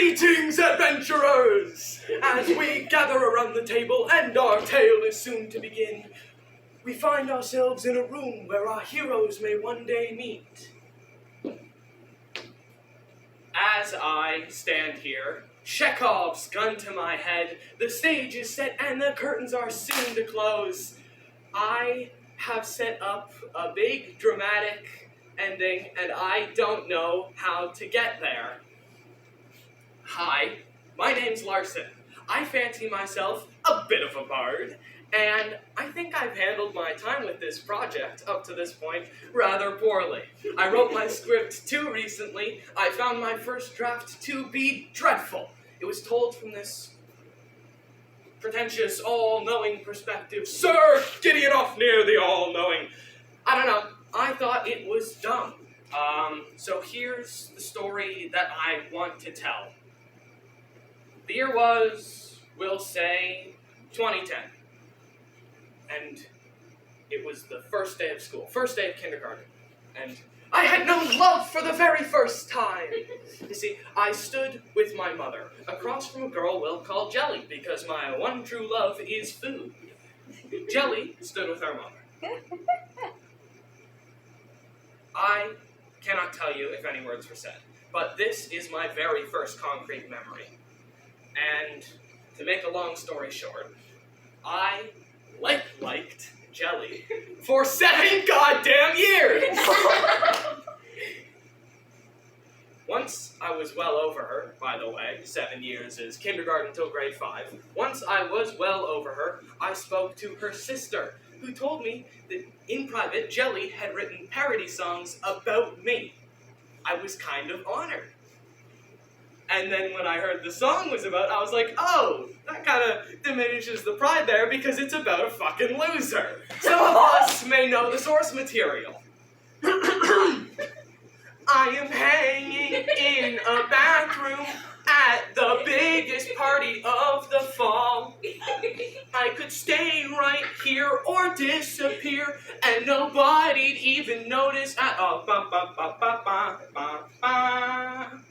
Greetings, adventurers! As we gather around the table and our tale is soon to begin, we find ourselves in a room where our heroes may one day meet. As I stand here, Chekhov's gun to my head, the stage is set and the curtains are soon to close. I have set up a big dramatic ending and I don't know how to get there. Hi, my name's Larzman. I fancy myself a bit of a bard, and I think I've handled my time with this project up to this point rather poorly. I wrote my script too recently. I found my first draft to be dreadful. It was told from this pretentious, all-knowing perspective. Sir, Gideon off near the all-knowing. I don't know. I thought it was dumb. So here's the story that I want to tell. The year was, we'll say, 2010. And it was the first day of school, first day of kindergarten. And I had known love for the very first time. You see, I stood with my mother across from a girl we'll call Jelly, because my one true love is food. Jelly stood with her mother. I cannot tell you if any words were said, but this is my very first concrete memory. And to make a long story short, I liked Jelly for 7 goddamn years! Once I was well over her, by the way, 7 years is kindergarten till grade 5. Once I was well over her, I spoke to her sister, who told me that in private, Jelly had written parody songs about me. I was kind of honored. And then when I heard the song was about, I was like, oh, that kind of diminishes the pride there because it's about a fucking loser. Some of us may know the source material. I am hanging in a bathroom at the biggest party of the fall. I could stay right here or disappear and nobody'd even notice at all. Ba, ba, ba, ba, ba, ba, ba.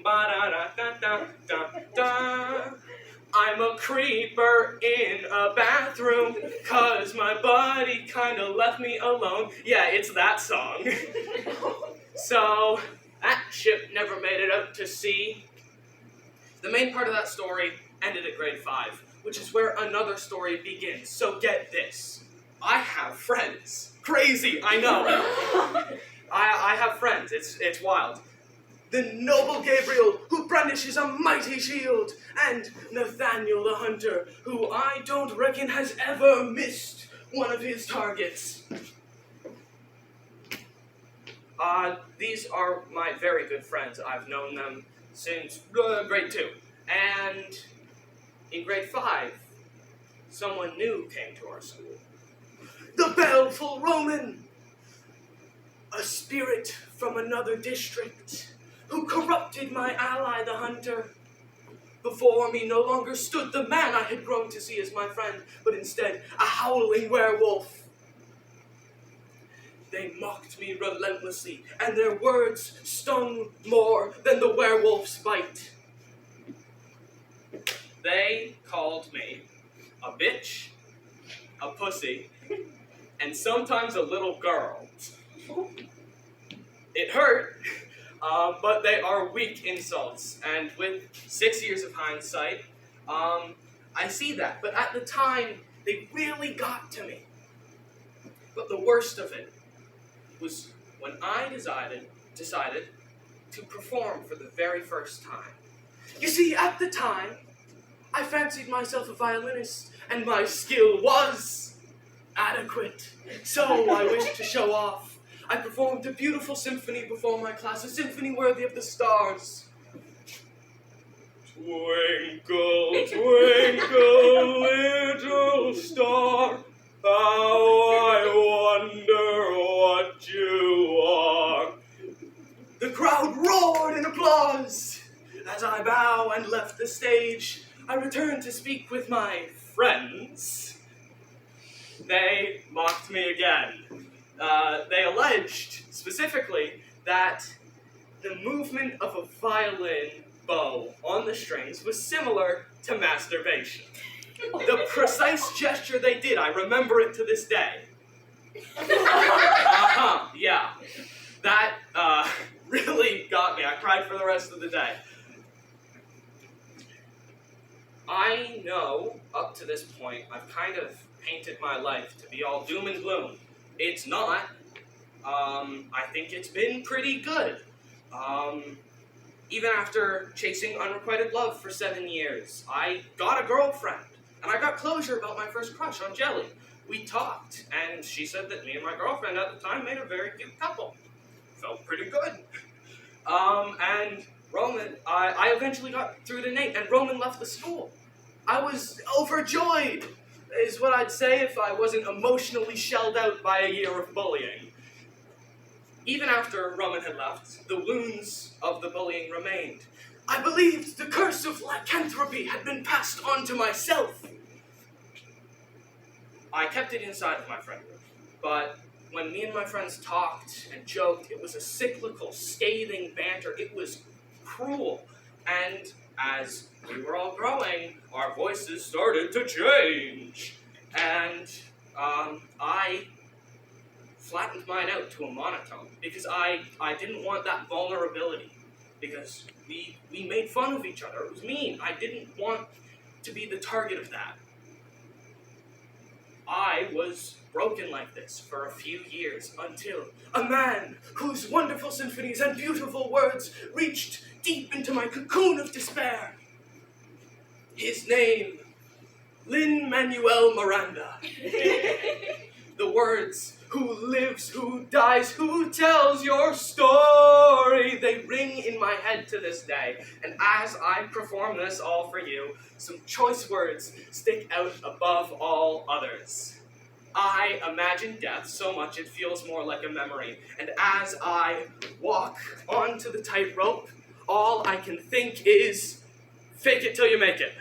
Ba-da-da-da-da-da-da. I'm a creeper in a bathroom, 'cause my buddy kinda left me alone. Yeah, it's that song. So, that ship never made it out to sea. The main part of that story ended at grade 5, which is where another story begins. So get this. I have friends. Crazy, I know. I have friends. It's wild. The noble Gabriel, who brandishes a mighty shield, and Nathaniel the hunter, who I don't reckon has ever missed one of his targets. These are my very good friends. I've known them since grade 2. And in grade 5, someone new came to our school. The Baleful Roman! A spirit from another district, who corrupted my ally, the hunter. Before me no longer stood the man I had grown to see as my friend, but instead a howling werewolf. They mocked me relentlessly, and their words stung more than the werewolf's bite. They called me a bitch, a pussy, and sometimes a little girl. It hurt. But they are weak insults, and with 6 years of hindsight, I see that. But at the time, they really got to me. But the worst of it was when I decided to perform for the very first time. You see, at the time, I fancied myself a violinist, and my skill was adequate. So I wished to show off. I performed a beautiful symphony before my class, a symphony worthy of the stars. Twinkle, twinkle, little star, how I wonder what you are. The crowd roared in applause. As I bow and left the stage, I returned to speak with my friends. They mocked me again. They alleged, specifically, that the movement of a violin bow on the strings was similar to masturbation. The precise gesture they did, I remember it to this day. Yeah. That, really got me. I cried for the rest of the day. I know, up to this point, I've kind of painted my life to be all doom and gloom. It's not. I think it's been pretty good. Even after chasing unrequited love for 7 years, I got a girlfriend, and I got closure about my first crush on Jelly. We talked, and she said that me and my girlfriend at the time made a very cute couple. Felt pretty good. And Roman, I eventually got through to Nate, and Roman left the school. I was overjoyed, is what I'd say if I wasn't emotionally shelled out by a year of bullying. Even after Roman had left, the wounds of the bullying remained. I believed the curse of lycanthropy had been passed on to myself. I kept it inside of my friend group, but when me and my friends talked and joked, it was a cyclical, scathing banter. It was cruel. And as we were all growing, our voices started to change. And I flattened mine out to a monotone because I didn't want that vulnerability, because we made fun of each other. It was mean. I didn't want to be the target of that. I was broken like this for a few years until a man whose wonderful symphonies and beautiful words reached deep into my cocoon of despair. His name, Lin-Manuel Miranda. The words, who lives, who dies, who tells your story, they ring in my head to this day. And as I perform this all for you, some choice words stick out above all others. I imagine death so much it feels more like a memory. And as I walk onto the tightrope, all I can think is, fake it till you make it.